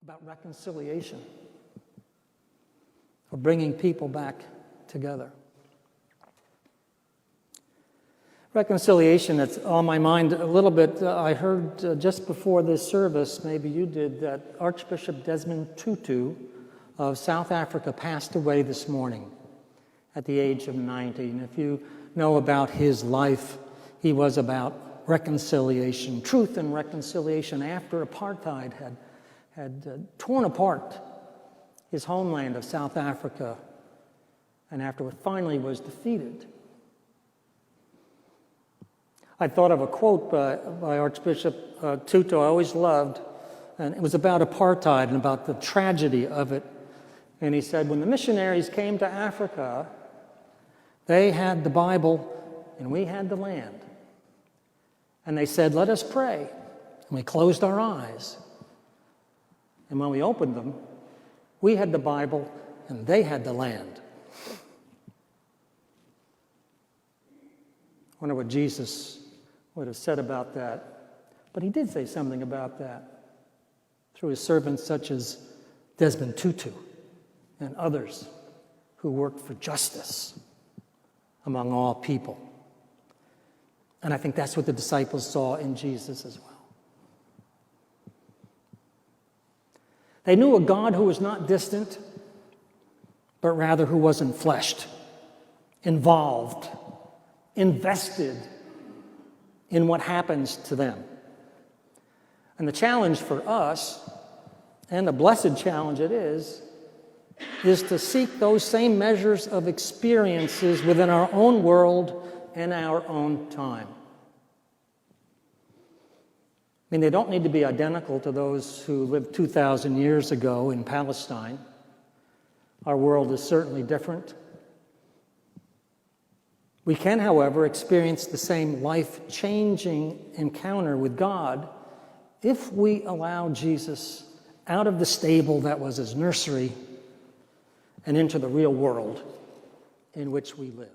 about reconciliation, of bringing people back together. Reconciliation, that's on my mind a little bit. I heard just before this service, maybe you did, that Archbishop Desmond Tutu of South Africa passed away this morning at the age of 90. And if you know about his life, he was about reconciliation, truth and reconciliation after apartheid had torn apart his homeland of South Africa and after it finally was defeated. I thought of a quote by Archbishop Tutu I always loved, and it was about apartheid and about the tragedy of it. And he said, when the missionaries came to Africa, they had the Bible and we had the land. And they said, let us pray. And we closed our eyes. And when we opened them, we had the Bible and they had the land. I wonder what Jesus would have said about that. But he did say something about that through his servants such as Desmond Tutu and others who worked for justice among all people. And I think that's what the disciples saw in Jesus as well. They knew a God who was not distant, but rather who was enfleshed, involved, invested in what happens to them. And the challenge for us, and the blessed challenge it is to seek those same measures of experiences within our own world and our own time. I mean, they don't need to be identical to those who lived 2,000 years ago in Palestine. Our world is certainly different. We can, however, experience the same life-changing encounter with God if we allow Jesus out of the stable that was his nursery and into the real world in which we live.